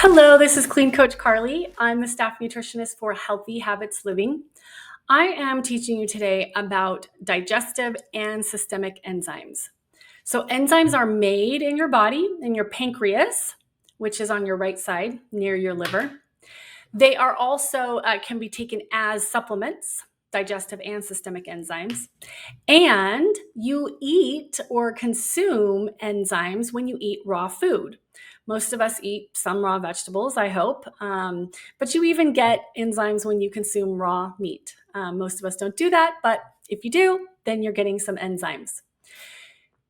Hello, this is Clean Coach Carly. I'm the staff nutritionist for Healthy Habits Living. I am teaching you today about digestive and systemic enzymes. So, enzymes are made in your body, in your pancreas, which is on your right side near your liver. They are also can be taken as supplements, digestive and systemic enzymes. And you eat or consume enzymes when you eat raw food. Most of us eat some raw vegetables, I hope, but you even get enzymes when you consume raw meat. Most of us don't do that, but if you do, then you're getting some enzymes.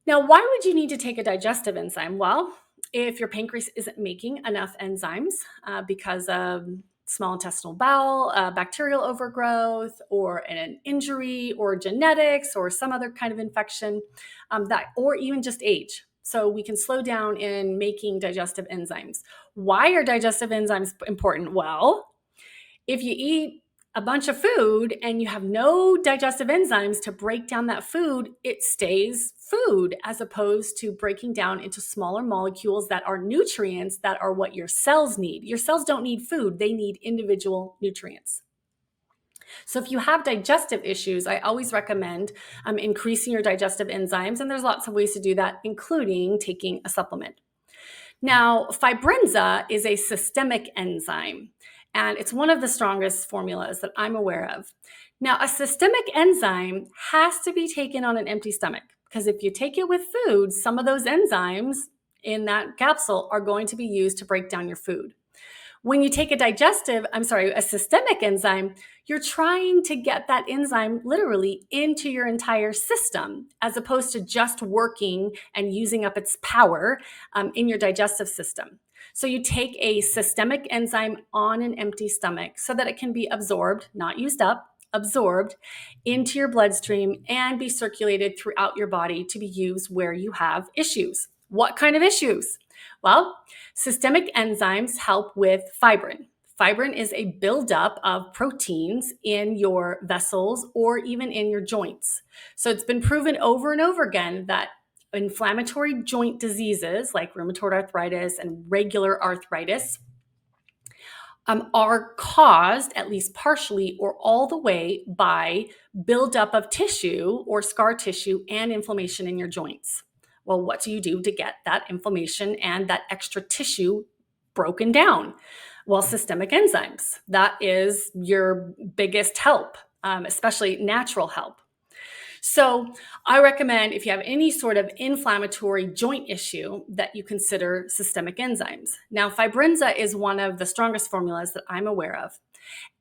Now, why would you need to take a digestive enzyme? Well, if your pancreas isn't making enough enzymes because of small intestinal bowel, bacterial overgrowth, or an injury, or genetics, or some other kind of infection, or even just age. So we can slow down in making digestive enzymes. Why are digestive enzymes important? Well, if you eat a bunch of food and you have no digestive enzymes to break down that food, it stays food as opposed to breaking down into smaller molecules that are nutrients that are what your cells need. Your cells don't need food, they need individual nutrients. So if you have digestive issues, I always recommend increasing your digestive enzymes, and there's lots of ways to do that, including taking a supplement. Now, Fibrenza is a systemic enzyme, and it's one of the strongest formulas that I'm aware of. Now, a systemic enzyme has to be taken on an empty stomach, because if you take it with food, some of those enzymes in that capsule are going to be used to break down your food. When you take a systemic enzyme, you're trying to get that enzyme literally into your entire system, as opposed to just working and using up its power in your digestive system. So you take a systemic enzyme on an empty stomach so that it can be absorbed, not used up, absorbed into your bloodstream and be circulated throughout your body to be used where you have issues. What kind of issues? Well, systemic enzymes help with fibrin. Fibrin is a buildup of proteins in your vessels or even in your joints. So it's been proven over and over again that inflammatory joint diseases like rheumatoid arthritis and regular arthritis are caused, at least partially or all the way, by buildup of tissue or scar tissue and inflammation in your joints. Well, what do you do to get that inflammation and that extra tissue broken down? Well, systemic enzymes. That is your biggest help, especially natural help. So I recommend, if you have any sort of inflammatory joint issue, that you consider systemic enzymes. Now, Fibrenza is one of the strongest formulas that I'm aware of.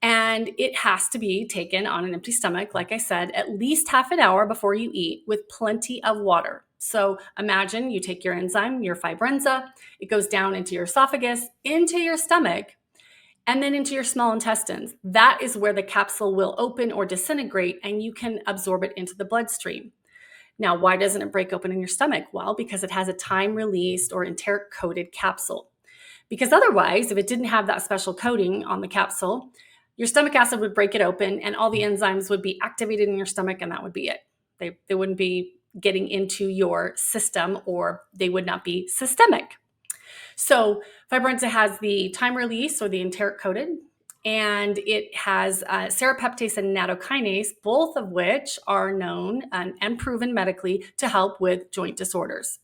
And it has to be taken on an empty stomach, like I said, at least half an hour before you eat, with plenty of water. So imagine you take your enzyme, your Fibrenza, it goes down into your esophagus, into your stomach, and then into your small intestines. That is where the capsule will open or disintegrate, and you can absorb it into the bloodstream. Now, why doesn't it break open in your stomach? Well, because it has a time-released or enteric-coated capsule. Because otherwise, if it didn't have that special coating on the capsule, your stomach acid would break it open and all the enzymes would be activated in your stomach, and that would be it. They wouldn't be getting into your system, or they would not be systemic. So Fibrenza has the time release or the enteric coated, and it has serrapeptase and nattokinase, both of which are known and proven medically to help with joint disorders.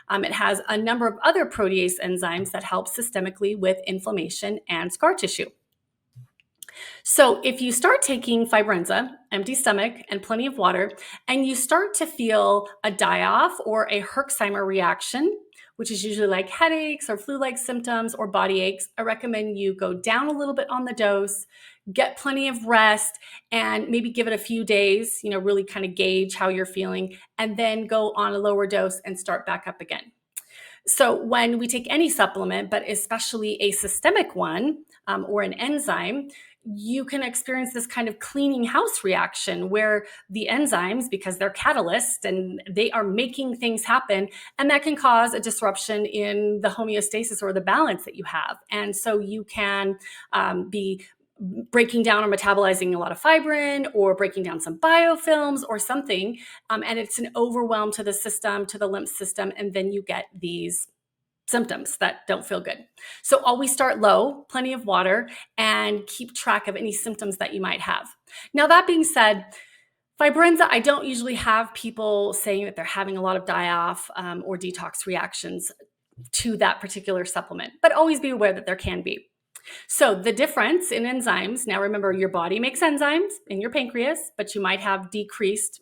It has a number of other protease enzymes that help systemically with inflammation and scar tissue. So if you start taking Fibrenza, empty stomach and plenty of water, and you start to feel a die-off or a Herxheimer reaction, which is usually like headaches or flu-like symptoms or body aches, I recommend you go down a little bit on the dose, get plenty of rest, and maybe give it a few days, really kind of gauge how you're feeling, and then go on a lower dose and start back up again. So when we take any supplement, but especially a systemic one or an enzyme, you can experience this kind of cleaning house reaction where the enzymes, because they're catalysts and they are making things happen, and that can cause a disruption in the homeostasis or the balance that you have. And so you can be breaking down or metabolizing a lot of fibrin, or breaking down some biofilms or something, and it's an overwhelm to the system, to the lymph system, and then you get these symptoms that don't feel good. So always start low, plenty of water, and keep track of any symptoms that you might have. Now, that being said, Fibrenza, I don't usually have people saying that they're having a lot of die-off or detox reactions to that particular supplement, but always be aware that there can be. So the difference in enzymes, now remember, your body makes enzymes in your pancreas, but you might have decreased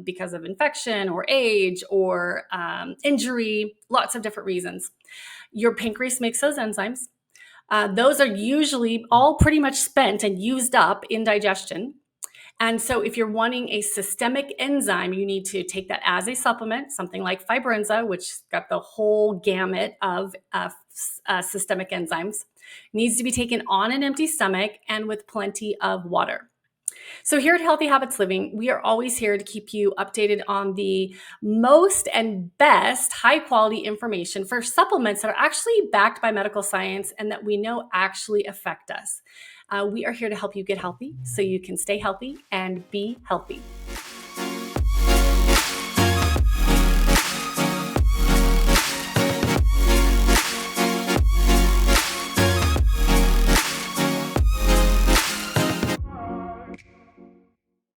because of infection or age or injury, lots of different reasons. Your pancreas makes those enzymes. Those are usually all pretty much spent and used up in digestion. And so if you're wanting a systemic enzyme, you need to take that as a supplement, something like Fibrenza, which got the whole gamut of systemic enzymes. Needs to be taken on an empty stomach and with plenty of water. So here at Healthy Habits Living, we are always here to keep you updated on the most and best high quality information for supplements that are actually backed by medical science and that we know actually affect us. We are here to help you get healthy so you can stay healthy and be healthy.